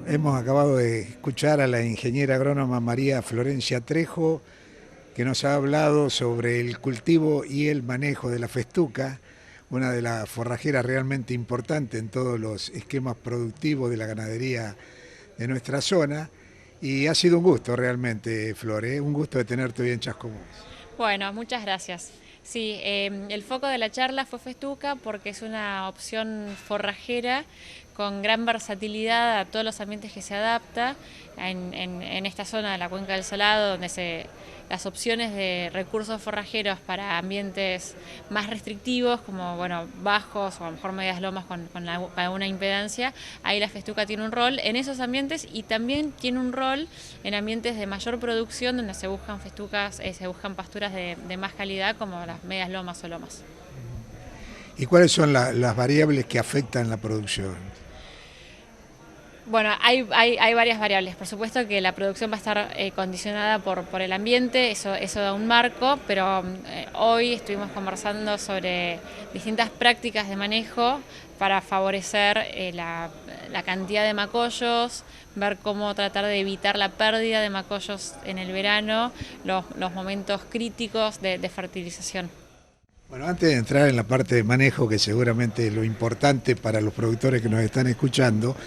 Hemos acabado de escuchar a la ingeniera agrónoma María Florencia Trejo, que nos ha hablado sobre el cultivo y el manejo de la festuca, una de las forrajeras realmente importantes en todos los esquemas productivos de la ganadería de nuestra zona. Y ha sido un gusto realmente, Flor, ¿eh? Un gusto de tenerte hoy en Chascomús. Bueno, muchas gracias. Sí, el foco de la charla fue festuca porque es una opción forrajera con gran versatilidad a todos los ambientes que se adapta en esta zona de la Cuenca del Salado, donde las opciones de recursos forrajeros para ambientes más restrictivos, como bueno, bajos o a lo mejor medias lomas con alguna impedancia, ahí la festuca tiene un rol en esos ambientes y también tiene un rol en ambientes de mayor producción donde se buscan festucas, se buscan pasturas de más calidad como las medias lomas o lomas. ¿Y cuáles son las variables que afectan la producción? Bueno, hay varias variables. Por supuesto que la producción va a estar condicionada por el ambiente, eso da un marco, pero hoy estuvimos conversando sobre distintas prácticas de manejo para favorecer la cantidad de macollos, ver cómo tratar de evitar la pérdida de macollos en el verano, los momentos críticos de fertilización. Bueno, antes de entrar en la parte de manejo, que seguramente es lo importante para los productores que nos están escuchando,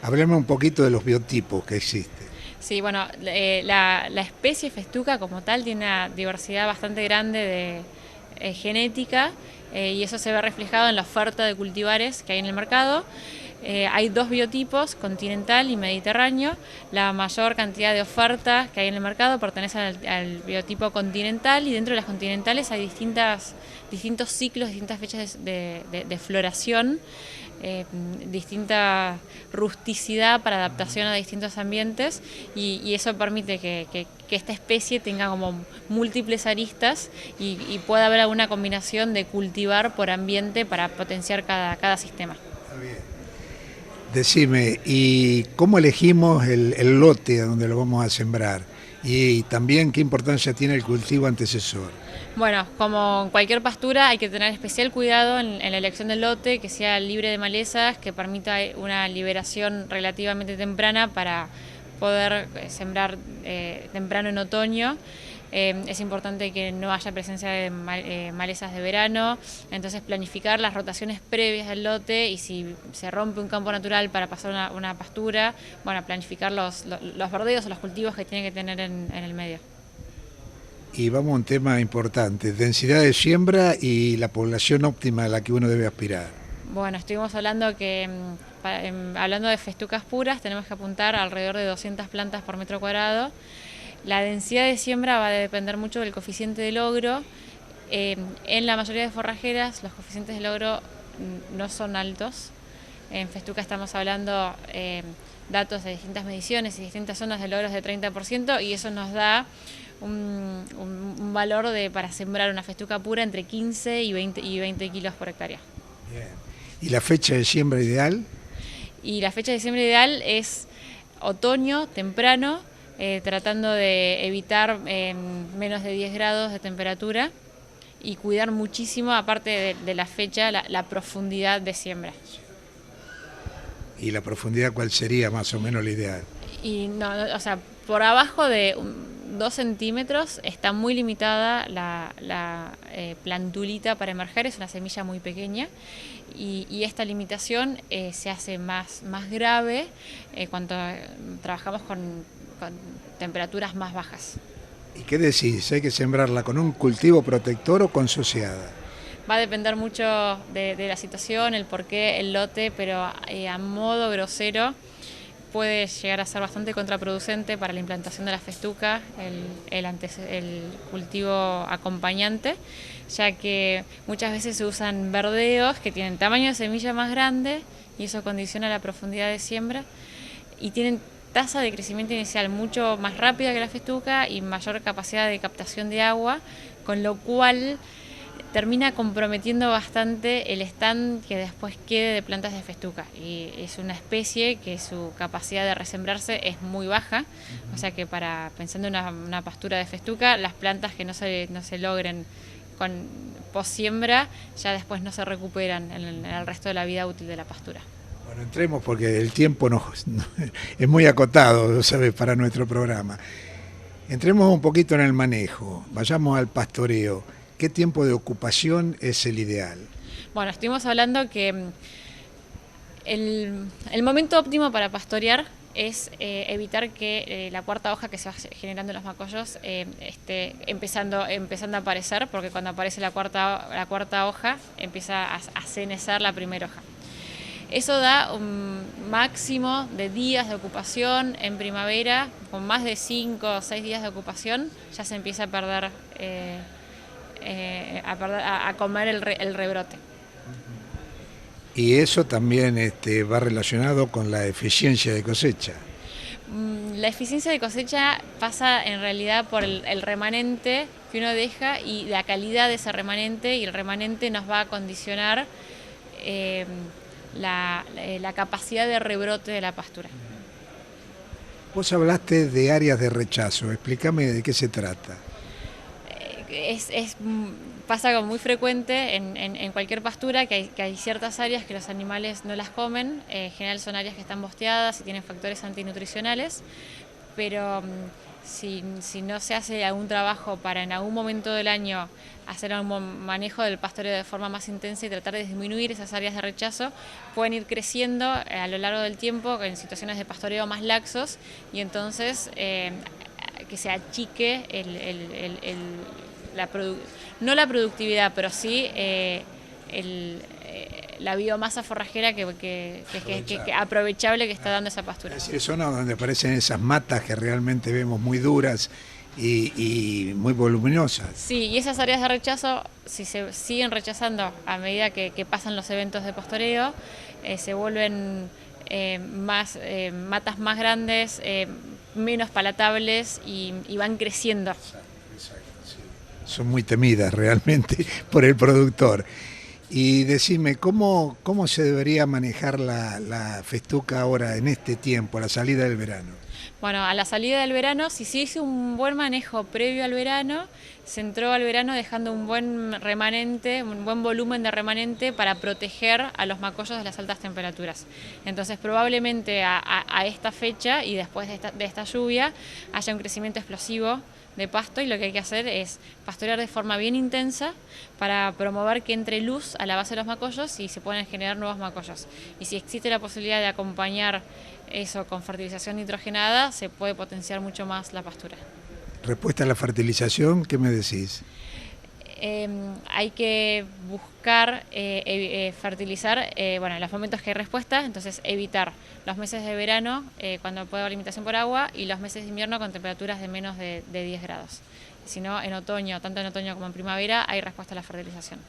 hablemos un poquito de los biotipos que existen. Sí, bueno, la especie festuca como tal tiene una diversidad bastante grande de genética y eso se ve reflejado en la oferta de cultivares que hay en el mercado. Hay dos biotipos, continental y mediterráneo. La mayor cantidad de oferta que hay en el mercado pertenece al biotipo continental y dentro de las continentales hay distintos ciclos, distintas fechas de floración, distinta rusticidad para adaptación a distintos ambientes y eso permite que esta especie tenga como múltiples aristas y pueda haber alguna combinación de cultivar por ambiente para potenciar cada sistema. Está bien. Decime, ¿y cómo elegimos el lote donde lo vamos a sembrar? Y también qué importancia tiene el cultivo antecesor. Bueno, como en cualquier pastura hay que tener especial cuidado en la elección del lote, que sea libre de malezas, que permita una liberación relativamente temprana para poder sembrar temprano en otoño. Es importante que no haya presencia de malezas de verano, entonces planificar las rotaciones previas del lote y si se rompe un campo natural para pasar una pastura, bueno, planificar los verdeos o los cultivos que tiene que tener en el medio. Y vamos a un tema importante, densidad de siembra y la población óptima a la que uno debe aspirar. Bueno, estuvimos hablando que hablando de festucas puras tenemos que apuntar a alrededor de 200 plantas por metro cuadrado. La densidad de siembra va a depender mucho del coeficiente de logro. En la mayoría de forrajeras los coeficientes de logro no son altos. En festuca estamos hablando datos de distintas mediciones y distintas zonas de logros de 30% y eso nos da un valor para sembrar una festuca pura entre 15 y 20 kilos por hectárea. Bien. ¿Y la fecha de siembra ideal? Y la fecha de siembra ideal es otoño, temprano, tratando de evitar menos de 10 grados de temperatura y cuidar muchísimo, aparte de la fecha, la profundidad de siembra. ¿Y la profundidad cuál sería más o menos la ideal? Y no, o sea, por abajo de 2 centímetros está muy limitada la plantulita para emerger, es una semilla muy pequeña y esta limitación se hace más grave cuando trabajamos con temperaturas más bajas. ¿Y qué decís? ¿Hay que sembrarla con un cultivo protector o consociada? Va a depender mucho de la situación, el porqué, el lote, pero a modo grosero puede llegar a ser bastante contraproducente para la implantación de la festuca, el cultivo acompañante, ya que muchas veces se usan verdeos que tienen tamaño de semilla más grande y eso condiciona la profundidad de siembra y tienen tasa de crecimiento inicial mucho más rápida que la festuca y mayor capacidad de captación de agua, con lo cual termina comprometiendo bastante el stand que después quede de plantas de festuca y es una especie que su capacidad de resembrarse es muy baja, o sea que pensando en una pastura de festuca, las plantas que no se logren con post siembra ya después no se recuperan en el resto de la vida útil de la pastura. Bueno, entremos porque el tiempo es muy acotado, ¿sabes?, para nuestro programa. Entremos un poquito en el manejo, vayamos al pastoreo. ¿Qué tiempo de ocupación es el ideal? Bueno, estuvimos hablando que el momento óptimo para pastorear es evitar que la cuarta hoja que se va generando en los macollos esté empezando a aparecer, porque cuando aparece la cuarta hoja empieza a cenizar la primera hoja. Eso da un máximo de días de ocupación en primavera. Con más de 5 o 6 días de ocupación ya se empieza a perder, a comer el rebrote. Y eso también va relacionado con la eficiencia de cosecha. La eficiencia de cosecha pasa en realidad por el remanente que uno deja y la calidad de ese remanente, y el remanente nos va a condicionar la capacidad de rebrote de la pastura. Vos hablaste de áreas de rechazo, explícame de qué se trata. Pasa como muy frecuente en cualquier pastura que hay ciertas áreas que los animales no las comen. En general son áreas que están bosteadas y tienen factores antinutricionales, pero si no se hace algún trabajo para en algún momento del año hacer un manejo del pastoreo de forma más intensa y tratar de disminuir esas áreas de rechazo, pueden ir creciendo a lo largo del tiempo en situaciones de pastoreo más laxos, y entonces que se achique no la productividad, pero sí la biomasa forrajera que aprovechable que está dando esa pastura. Es decir, zonas donde aparecen esas matas que realmente vemos muy duras y muy voluminosas. Sí, y esas áreas de rechazo, si se siguen rechazando a medida que pasan los eventos de pastoreo, se vuelven matas más grandes, menos palatables y van creciendo. Exacto, sí. Son muy temidas realmente por el productor. Y decime, ¿cómo se debería manejar la festuca ahora en este tiempo, a la salida del verano? Bueno, a la salida del verano, si se hizo un buen manejo previo al verano, se entró al verano dejando un buen remanente, un buen volumen de remanente para proteger a los macollos de las altas temperaturas. Entonces probablemente a esta fecha y después de esta lluvia haya un crecimiento explosivo de pasto, y lo que hay que hacer es pastorear de forma bien intensa para promover que entre luz a la base de los macollos y se puedan generar nuevos macollos. Y si existe la posibilidad de acompañar eso con fertilización nitrogenada, se puede potenciar mucho más la pastura. Respuesta a la fertilización, ¿qué me decís? Hay que buscar fertilizar en los momentos que hay respuesta, entonces evitar los meses de verano cuando puede haber limitación por agua, y los meses de invierno con temperaturas de menos de 10 grados. Si no, en otoño, tanto en otoño como en primavera, hay respuesta a la fertilización.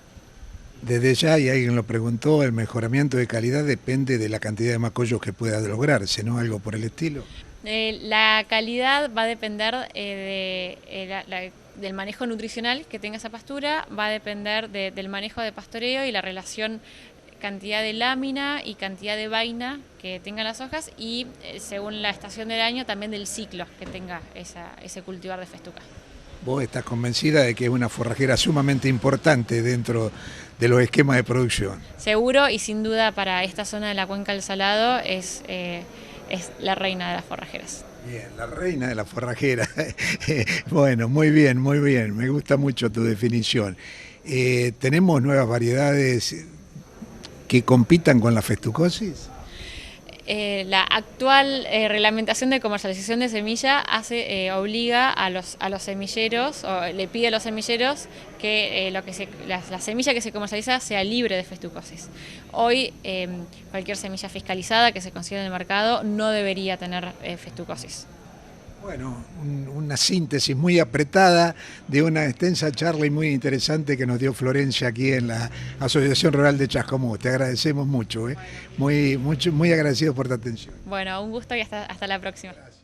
Desde ya, y alguien lo preguntó, el mejoramiento de calidad depende de la cantidad de macollos que pueda lograrse, ¿no? Algo por el estilo. La calidad va a depender del manejo nutricional que tenga esa pastura, va a depender del manejo de pastoreo y la relación cantidad de lámina y cantidad de vaina que tengan las hojas, y según la estación del año también del ciclo que tenga ese cultivar de festuca. Vos estás convencida de que es una forrajera sumamente importante dentro de los esquemas de producción. Seguro, y sin duda para esta zona de la cuenca del Salado es la reina de las forrajeras. Bien, la reina de la forrajera. Bueno, muy bien, me gusta mucho tu definición. ¿Tenemos nuevas variedades que compitan con la festucosis? La actual reglamentación de comercialización de semilla obliga a los semilleros, o le pide a los semilleros que la semilla que se comercializa sea libre de festucosis. Hoy cualquier semilla fiscalizada que se consiga en el mercado no debería tener festucosis. Bueno, una síntesis muy apretada de una extensa charla y muy interesante que nos dio Florencia aquí en la Asociación Rural de Chascomús. Te agradecemos mucho, muy agradecidos por tu atención. Bueno, un gusto y hasta la próxima. Gracias.